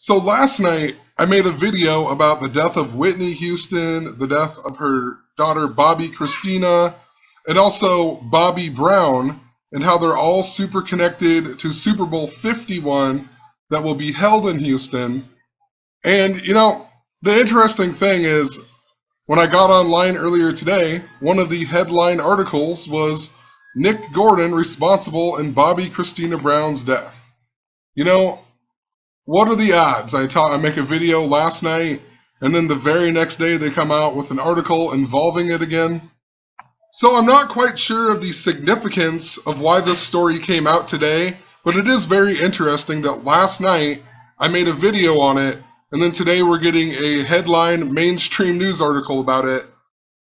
So last night, I made a video about the death of Whitney Houston, the death of her daughter Bobbi Kristina, and also Bobbi Brown, and how they're all super connected to Super Bowl 51 that will be held in Houston. And, the interesting thing is, when I got online earlier today, one of the headline articles was Nick Gordon responsible in Bobbi Kristina Brown's death. What are the odds? I make a video last night, and then the very next day they come out with an article involving it again. So I'm not quite sure of the significance of why this story came out today, but it is very interesting that last night I made a video on it, and then today we're getting a headline mainstream news article about it.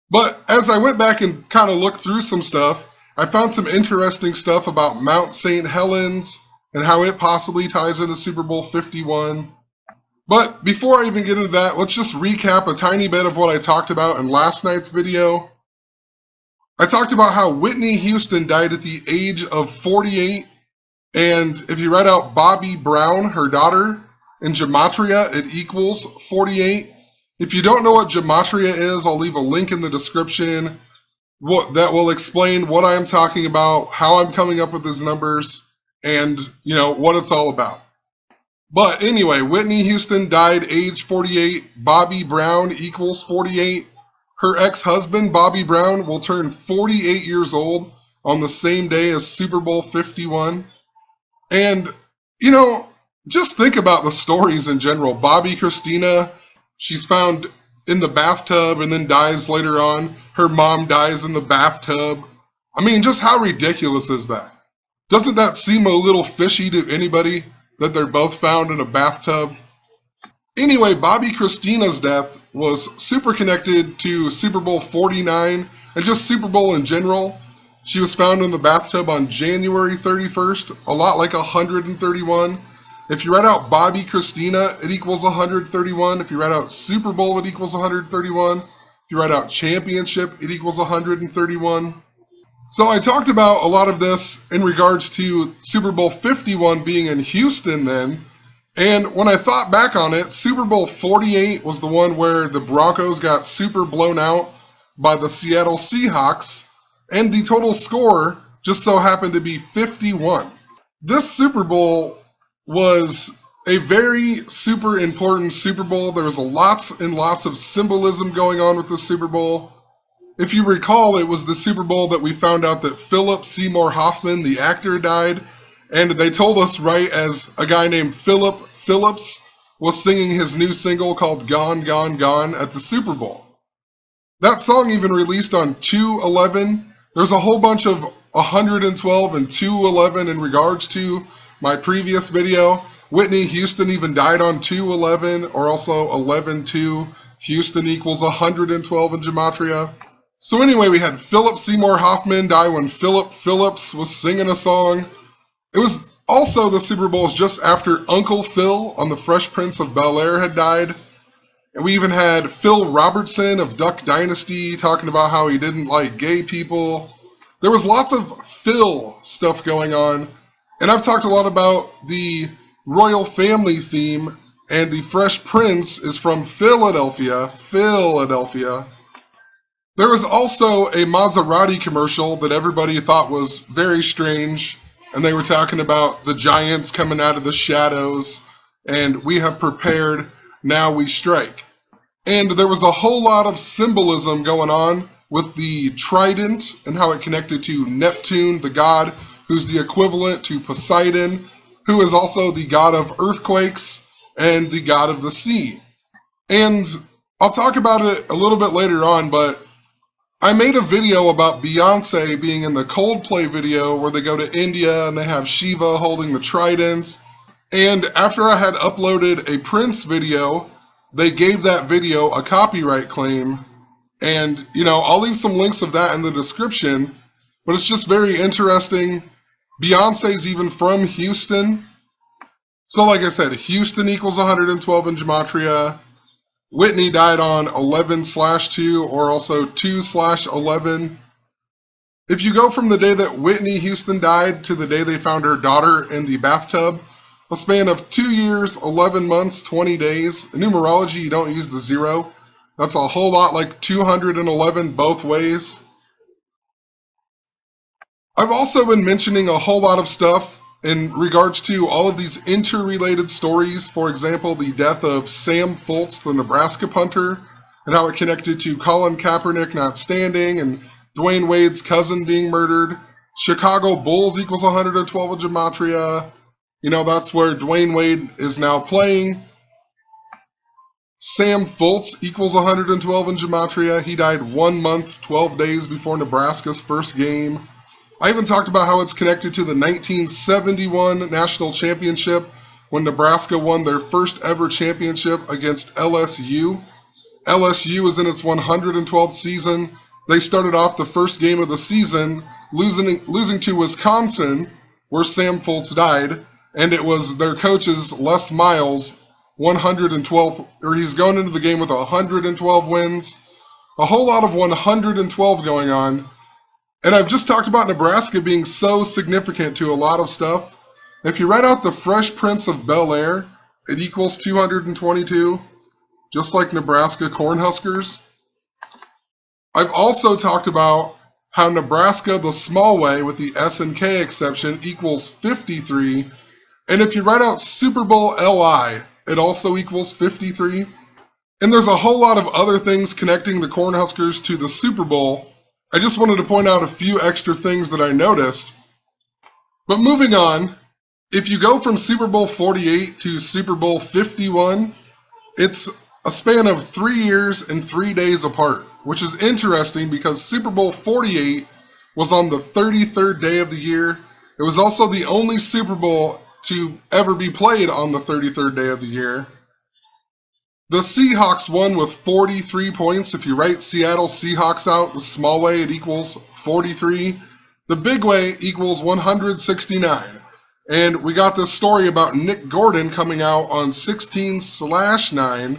But as I went back and kind of looked through some stuff, I found some interesting stuff about Mount St. Helens, and how it possibly ties into Super Bowl 51. But before I even get into that, let's just recap a tiny bit of what I talked about in last night's video. I talked about how Whitney Houston died at the age of 48, and if you write out Bobbi Brown, her daughter, in gematria, it equals 48. If you don't know what gematria is, I'll leave a link in the description that will explain what I'm talking about, how I'm coming up with these numbers, and, what it's all about. But anyway, Whitney Houston died age 48. Bobbi Brown equals 48. Her ex-husband, Bobby Brown, will turn 48 years old on the same day as Super Bowl 51. And, just think about the stories in general. Bobbi Kristina, she's found in the bathtub and then dies later on. Her mom dies in the bathtub. I mean, just how ridiculous is that? Doesn't that seem a little fishy to anybody that they're both found in a bathtub? Anyway, Bobbi Kristina's death was super connected to Super Bowl 49 and just Super Bowl in general. She was found in the bathtub on January 31st, a lot like 131. If you write out Bobbi Kristina, it equals 131. If you write out Super Bowl, it equals 131. If you write out championship, it equals 131. So I talked about a lot of this in regards to Super Bowl 51 being in Houston then, and when I thought back on it, Super Bowl 48 was the one where the Broncos got super blown out by the Seattle Seahawks, and the total score just so happened to be 51. This Super Bowl was a very super important Super Bowl. There was lots and lots of symbolism going on with the Super Bowl. If you recall, it was the Super Bowl that we found out that Philip Seymour Hoffman, the actor, died. And they told us right as a guy named Philip Phillips was singing his new single called Gone, Gone, Gone at the Super Bowl. That song even released on 2/11. There's a whole bunch of 112 and 2/11 in regards to my previous video. Whitney Houston even died on 2/11, or also 11/2. Houston equals 112 in gematria. So anyway, we had Philip Seymour Hoffman die when Philip Phillips was singing a song. It was also the Super Bowls just after Uncle Phil on the Fresh Prince of Bel-Air had died. And we even had Phil Robertson of Duck Dynasty talking about how he didn't like gay people. There was lots of Phil stuff going on. And I've talked a lot about the royal family theme, and the Fresh Prince is from Philadelphia. There was also a Maserati commercial that everybody thought was very strange, and they were talking about the giants coming out of the shadows, and we have prepared, now we strike. And there was a whole lot of symbolism going on with the trident and how it connected to Neptune, the god who's the equivalent to Poseidon, who is also the god of earthquakes and the god of the sea. And I'll talk about it a little bit later on, but I made a video about Beyonce being in the Coldplay video where they go to India and they have Shiva holding the trident. And after I had uploaded a Prince video, they gave that video a copyright claim. And, I'll leave some links of that in the description, but it's just very interesting. Beyonce's even from Houston. So like I said, Houston equals 112 in gematria. Whitney died on 11/2 or also 2/11. If you go from the day that Whitney Houston died to the day they found her daughter in the bathtub, a span of 2 years, 11 months, 20 days. In numerology, you don't use the 0. That's a whole lot like 211 both ways. I've also been mentioning a whole lot of stuff in regards to all of these interrelated stories. For example, the death of Sam Foltz, the Nebraska punter, and how it connected to Colin Kaepernick not standing, and Dwayne Wade's cousin being murdered. Chicago Bulls equals 112 in Gematria. You know, that's where Dwayne Wade is now playing. Sam Foltz equals 112 in Gematria. He died 1 month, 12 days before Nebraska's first game. I even talked about how it's connected to the 1971 National Championship when Nebraska won their first ever championship against LSU. LSU was in its 112th season. They started off the first game of the season losing to Wisconsin, where Sam Foltz died, and it was their coach's Les Miles 112, or he's going into the game with 112 wins. A whole lot of 112 going on. And I've just talked about Nebraska being so significant to a lot of stuff. If you write out the Fresh Prince of Bel-Air, it equals 222, just like Nebraska Cornhuskers. I've also talked about how Nebraska, the small way with the S and K exception, equals 53. And if you write out Super Bowl LI, it also equals 53. And there's a whole lot of other things connecting the Cornhuskers to the Super Bowl. I just wanted to point out a few extra things that I noticed. But moving on, if you go from Super Bowl 48 to Super Bowl 51, it's a span of 3 years and 3 days apart, which is interesting because Super Bowl 48 was on the 33rd day of the year. It was also the only Super Bowl to ever be played on the 33rd day of the year. The Seahawks won with 43 points. If you write Seattle Seahawks out the small way, it equals 43. The big way equals 169. And we got this story about Nick Gordon coming out on 16/9.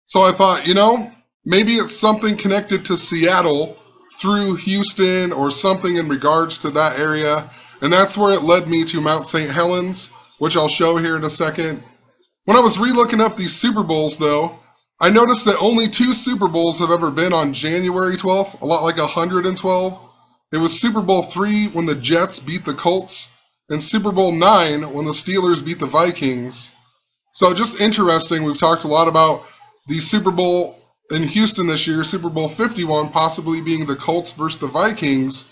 So I thought, you know, maybe it's something connected to Seattle through Houston or something in regards to that area. And that's where it led me to Mount St. Helens, which I'll show here in a second. When I was re-looking up these Super Bowls, though, I noticed that only 2 Super Bowls have ever been on January 12th, a lot like 112. It was Super Bowl 3 when the Jets beat the Colts, and Super Bowl 9 when the Steelers beat the Vikings. So just interesting, we've talked a lot about the Super Bowl in Houston this year, Super Bowl 51 possibly being the Colts versus the Vikings.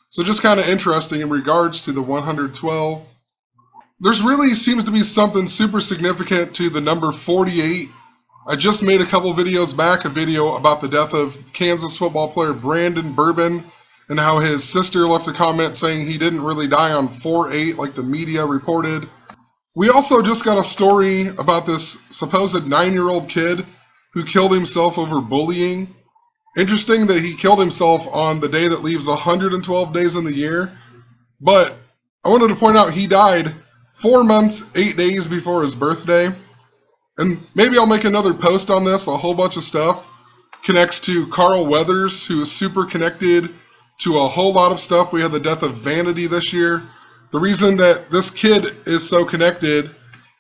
So just kind of interesting in regards to the 112. There's really seems to be something super significant to the number 48. I just made a couple videos back, a video about the death of Kansas football player Brandon Bourbon and how his sister left a comment saying he didn't really die on 4/8 like the media reported. We also just got a story about this supposed 9-year-old kid who killed himself over bullying. Interesting that he killed himself on the day that leaves 112 days in the year, but I wanted to point out he died 4 months, 8 days before his birthday. And maybe I'll make another post on this. A whole bunch of stuff connects to Carl Weathers, who is super connected to a whole lot of stuff. We had the death of Vanity this year. The reason that this kid is so connected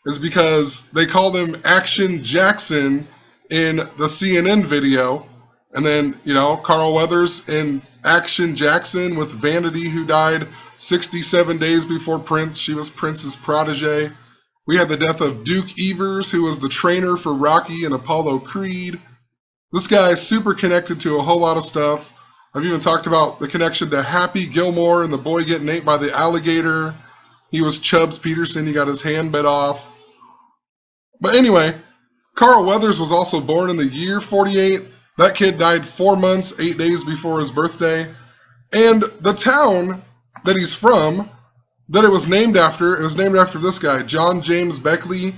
is because they called him Action Jackson in the CNN video. And then, you know, Carl Weathers in Action Jackson with Vanity, who died 67 days before Prince. She was Prince's protege. We had the death of Duke Evers, who was the trainer for Rocky and Apollo Creed. This guy is super connected to a whole lot of stuff. I've even talked about the connection to Happy Gilmore and the boy getting ate by the alligator. He was Chubbs Peterson. He got his hand bit off. But anyway, Carl Weathers was also born in the year 48. That kid died 4 months, 8 days before his birthday. And the town that he's from, that it was named after this guy, John James Beckley,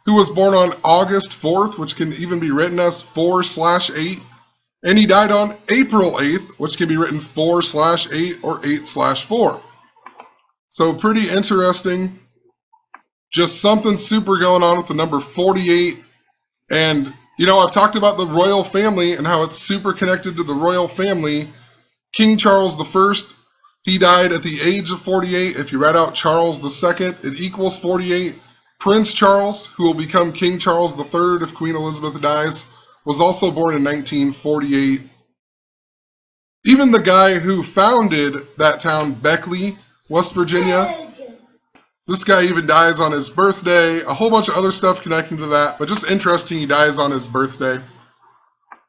who was born on August 4th, which can even be written as 4/8. And he died on April 8th, which can be written 4/8 or 8/4. So pretty interesting. Just something super going on with the number 48. And, you know, I've talked about the royal family and how it's super connected to the royal family. King Charles I He died at the age of 48. If you write out Charles II, it equals 48. Prince Charles, who will become King Charles III if Queen Elizabeth dies, was also born in 1948. Even the guy who founded that town, Beckley, West Virginia, this guy even dies on his birthday. A whole bunch of other stuff connecting to that, but just interesting he dies on his birthday.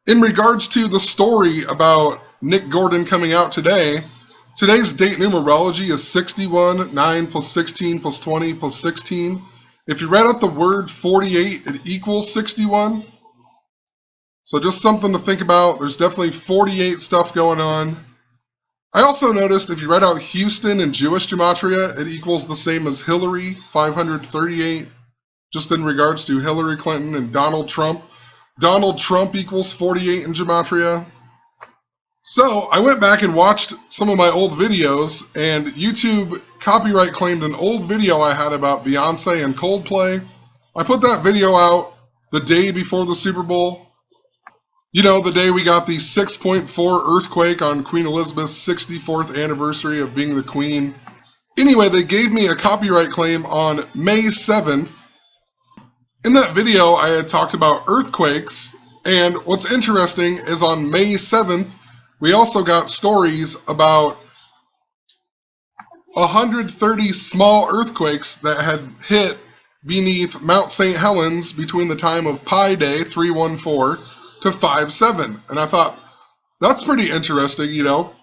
In regards to the story about Nick Gordon coming out today, today's date numerology is 61, 9 plus 16 plus 20 plus 16. If you read out the word 48, it equals 61. So just something to think about. There's definitely 48 stuff going on. I also noticed if you read out Houston in Jewish gematria, it equals the same as Hillary, 538, just in regards to Hillary Clinton and Donald Trump. Donald Trump equals 48 in gematria. So I went back and watched some of my old videos, and YouTube copyright claimed an old video I had about Beyonce and Coldplay. I put that video out the day before the Super Bowl. You know, the day we got the 6.4 earthquake on Queen Elizabeth's 64th anniversary of being the Queen. Anyway, they gave me a copyright claim on May 7th. In that video, I had talked about earthquakes, and what's interesting is on May 7th, we also got stories about 130 small earthquakes that had hit beneath Mount St. Helens between the time of Pi Day, 314, to 5/7. And I thought, that's pretty interesting, you know.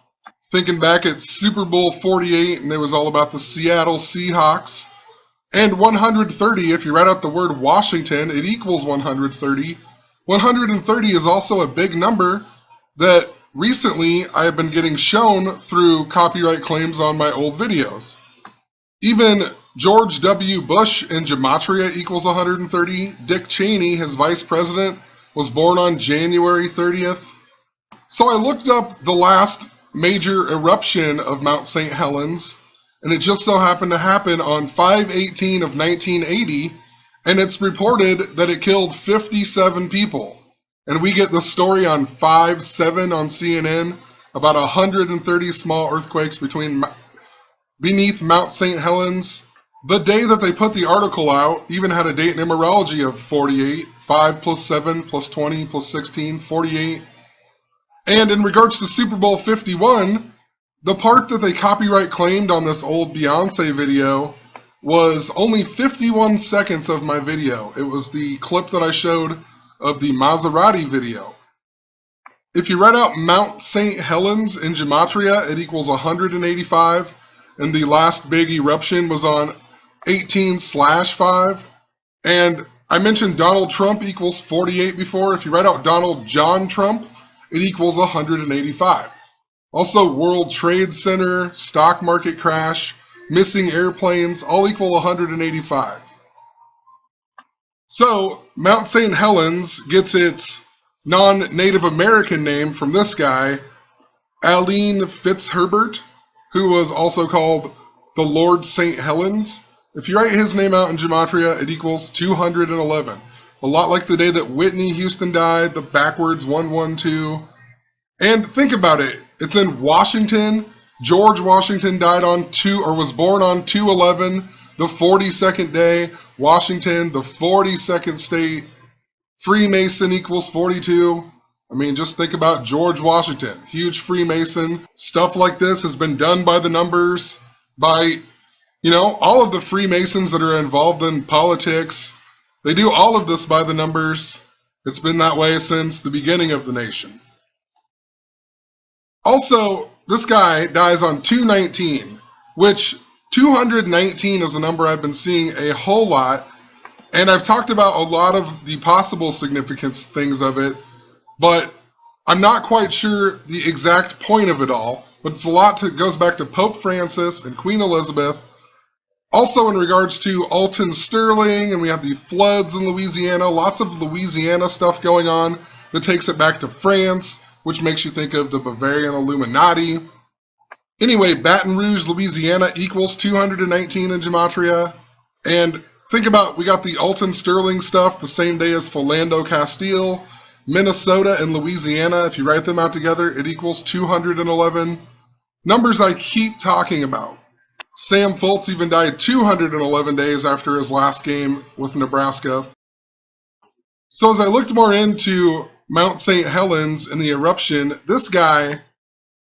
Thinking back at Super Bowl 48, and it was all about the Seattle Seahawks. And 130, if you write out the word Washington, it equals 130. 130 is also a big number that recently I have been getting shown through copyright claims on my old videos. Even George W. Bush in gematria equals 130. Dick Cheney, his vice president, was born on January 30th. So I looked up the last major eruption of Mount St. Helens, and it just so happened to happen on 5/18 of 1980, and it's reported that it killed 57 people. And we get the story on 5/7 on CNN about 130 small earthquakes beneath Mount St. Helens. The day that they put the article out even had a date numerology of 48, 5 plus 7 plus 20 plus 16, 48. And in regards to Super Bowl 51, the part that they copyright claimed on this old Beyonce video was only 51 seconds of my video. It was the clip that I showed of the Maserati video. If you write out Mount St. Helens in gematria, it equals 185, and the last big eruption was on 18/5. And I mentioned Donald Trump equals 48 before. If you write out Donald John Trump, it equals 185. Also, World Trade Center, stock market crash, missing airplanes, all equal 185. So, Mount St. Helens gets its non-Native American name from this guy, Aline Fitzherbert, who was also called the Lord St. Helens. If you write his name out in gematria, it equals 211. A lot like the day that Whitney Houston died, the backwards 112. And think about it. It's in Washington. George Washington died on was born on 2/11, the 42nd day. Washington, the 42nd state. Freemason equals 42. I mean, just think about George Washington, huge Freemason. Stuff like this has been done by the numbers, by, you know, all of the Freemasons that are involved in politics. They do all of this by the numbers. It's been that way since the beginning of the nation. Also, this guy dies on 2/19, which 219 is a number I've been seeing a whole lot, and I've talked about a lot of the possible significance things of it, but I'm not quite sure the exact point of it all, but it's a lot that goes back to Pope Francis and Queen Elizabeth. Also in regards to Alton Sterling, and we have the floods in Louisiana, lots of Louisiana stuff going on that takes it back to France, which makes you think of the Bavarian Illuminati. Anyway, Baton Rouge, Louisiana equals 219 in gematria. And think about, we got the Alton Sterling stuff the same day as Philando Castile. Minnesota and Louisiana, if you write them out together, it equals 211. Numbers I keep talking about. Sam Foltz even died 211 days after his last game with Nebraska. So as I looked more into Mount St. Helens and the eruption, this guy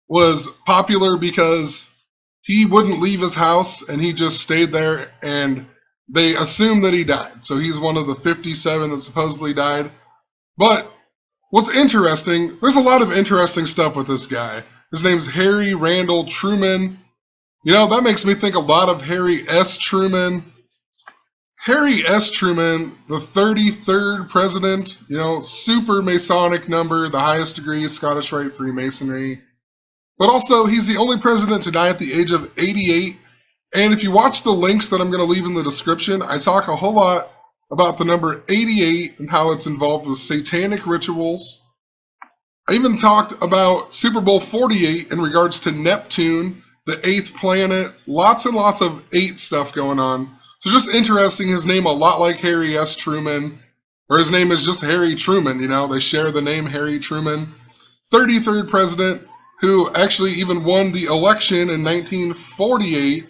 was popular because he wouldn't leave his house and he just stayed there, and they assumed that he died. So he's one of the 57 that supposedly died. But what's interesting, there's a lot of interesting stuff with this guy. His name's Harry Randall Truman. You know, that makes me think a lot of Harry S. Truman. Harry S. Truman, the 33rd president, you know, super Masonic number, the highest degree, Scottish Rite Freemasonry. But also, he's the only president to die at the age of 88. And if you watch the links that I'm going to leave in the description, I talk a whole lot about the number 88 and how it's involved with satanic rituals. I even talked about Super Bowl 48 in regards to Neptune, the 8th planet, lots and lots of 8 stuff going on. So just interesting, his name a lot like Harry S. Truman, or his name is just Harry Truman, you know, they share the name Harry Truman. 33rd president, who actually even won the election in 1948.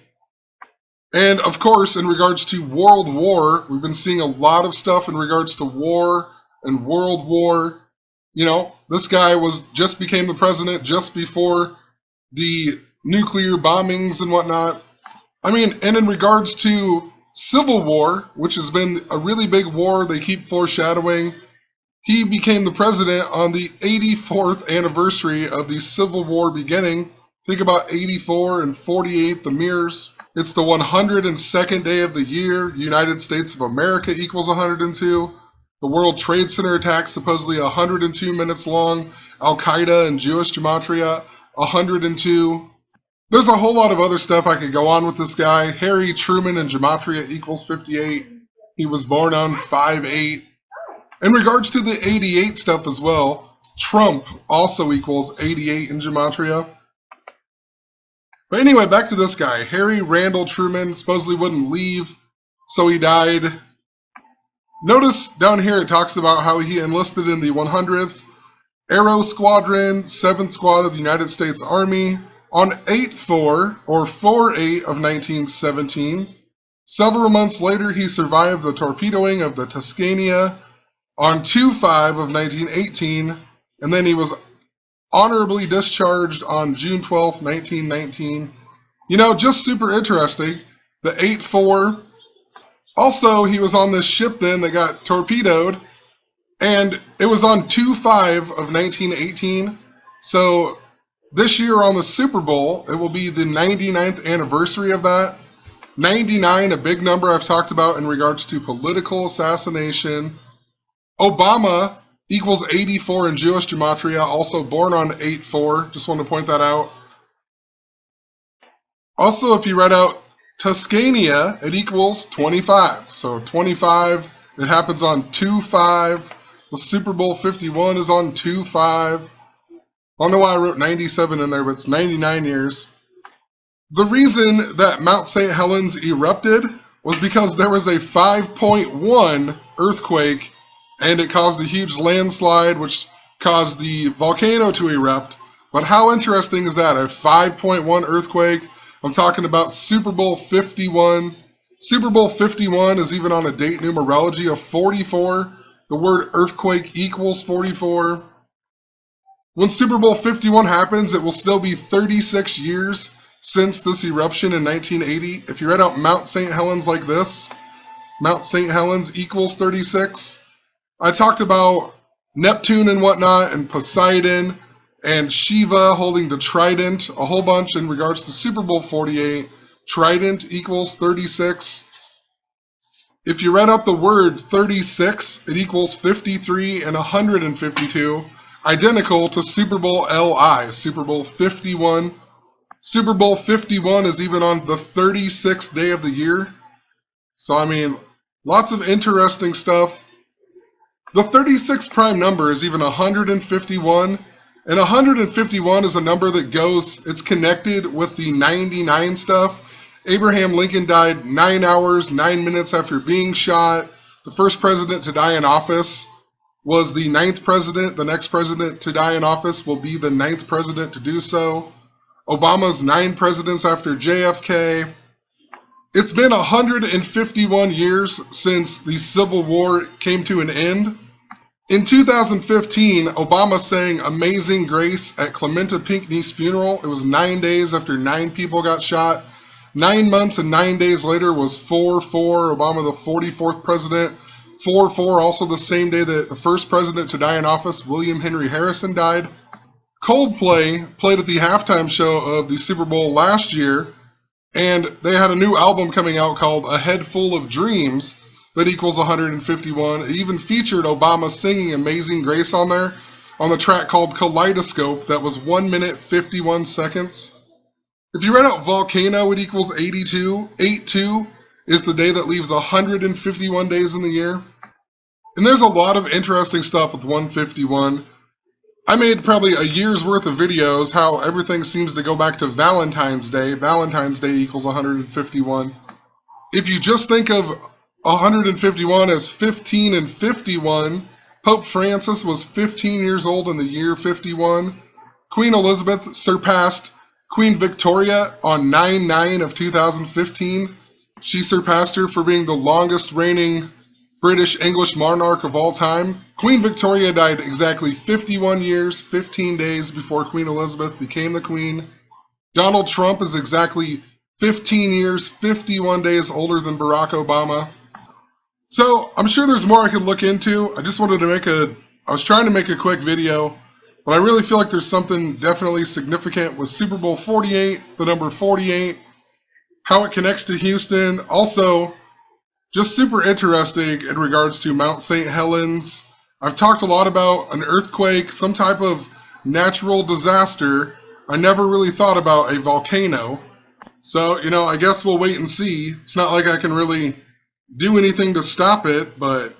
And of course, in regards to World War, we've been seeing a lot of stuff in regards to war and World War. You know, this guy just became the president just before the nuclear bombings and whatnot. I mean, and in regards to Civil War, which has been a really big war they keep foreshadowing, he became the president on the 84th anniversary of the Civil War beginning. Think about 84 and 48, the mirrors. It's the 102nd day of the year. United States of America equals 102. The World Trade Center attack supposedly 102 minutes long. Al-Qaeda and Jewish gematria 102. There's a whole lot of other stuff I could go on with this guy. Harry Truman and gematria equals 58. He was born on 5/8. In regards to the 88 stuff as well, Trump also equals 88 in gematria. But anyway, back to this guy. Harry Randall Truman supposedly wouldn't leave, so he died. Notice down here it talks about how he enlisted in the 100th Aero Squadron, 7th Squad of the United States Army on 8/4 or 4/8 of 1917. Several months later, he survived the torpedoing of the Tuscania on 2/5 of 1918, and then he was honorably discharged on June 12th, 1919. You know, just super interesting. The 8/4. Also, he was on this ship then that got torpedoed, and it was on 2/5 of 1918. So this year on the Super Bowl, it will be the 99th anniversary of that. 99, a big number I've talked about in regards to political assassination. Obama equals 84 in Jewish gematria, also born on 8/4. Just want to point that out. Also, if you read out Tuscania, it equals 25. So 25, it happens on 2/5. The Super Bowl 51 is on 2/5. I don't know why I wrote 97 in there, but it's 99 years. The reason that Mount St. Helens erupted was because there was a 5.1 earthquake, and it caused a huge landslide, which caused the volcano to erupt. But how interesting is that? A 5.1 earthquake. I'm talking about Super Bowl 51. Super Bowl 51 is even on a date numerology of 44. The word earthquake equals 44. When Super Bowl 51 happens, it will still be 36 years since this eruption in 1980. If you read out Mount St. Helens like this, Mount St. Helens equals 36. I talked about Neptune and whatnot, and Poseidon, and Shiva holding the trident, a whole bunch in regards to Super Bowl 48. Trident equals 36. If you read out the word 36, it equals 53 and 152, identical to Super Bowl LI, Super Bowl 51. Super Bowl 51 is even on the 36th day of the year. So, I mean, lots of interesting stuff. The 36th prime number is even 151, and 151 is a number that goes, it's connected with the 99 stuff. Abraham Lincoln died 9 hours, 9 minutes after being shot. The first president to die in office was the 9th president. The next president to die in office will be the 9th president to do so. Obama's 9 presidents after JFK. It's been 151 years since the Civil War came to an end. In 2015, Obama sang Amazing Grace at Clementa Pinckney's funeral. It was 9 days after 9 people got shot. 9 months and 9 days later was 4/4, Obama the 44th president. 4/4, also the same day that the first president to die in office, William Henry Harrison, died. Coldplay played at the halftime show of the Super Bowl last year, and they had a new album coming out called A Head Full of Dreams that equals 151. It even featured Obama singing Amazing Grace on there, on the track called Kaleidoscope that was 1 minute 51 seconds. If you write out volcano, it equals 82. 8/2 is the day that leaves 151 days in the year. And there's a lot of interesting stuff with 151. I made probably a year's worth of videos how everything seems to go back to Valentine's Day. Valentine's Day equals 151. If you just think of 151 as 15 and 51, Pope Francis was 15 years old in the year 51. Queen Elizabeth surpassed Queen Victoria on 9/9 of 2015. She surpassed her for being the longest reigning British English monarch of all time. Queen Victoria died exactly 51 years, 15 days before Queen Elizabeth became the queen. Donald Trump is exactly 15 years, 51 days older than Barack Obama. So I'm sure there's more I could look into. I just wanted to I was trying to make a quick video, but I really feel like there's something definitely significant with Super Bowl 48, the number 48, how it connects to Houston. Also, just super interesting in regards to Mount St. Helens. I've talked a lot about an earthquake, some type of natural disaster. I never really thought about a volcano. So, I guess we'll wait and see. It's not like I can really do anything to stop it, but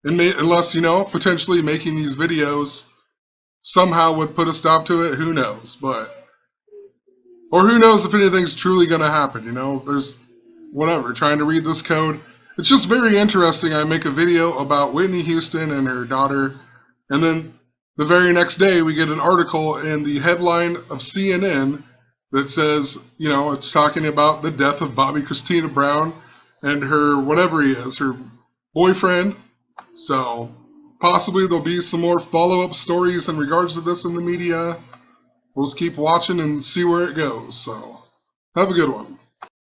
unless, potentially making these videos somehow would put a stop to it, who knows? Or who knows if anything's truly going to happen, There's whatever, trying to read this code. It's just very interesting. I make a video about Whitney Houston and her daughter, and then the very next day we get an article in the headline of CNN that says, it's talking about the death of Bobbi Kristina Brown and her, whatever he is, her boyfriend. So possibly there'll be some more follow-up stories in regards to this in the media. We'll just keep watching and see where it goes. So have a good one.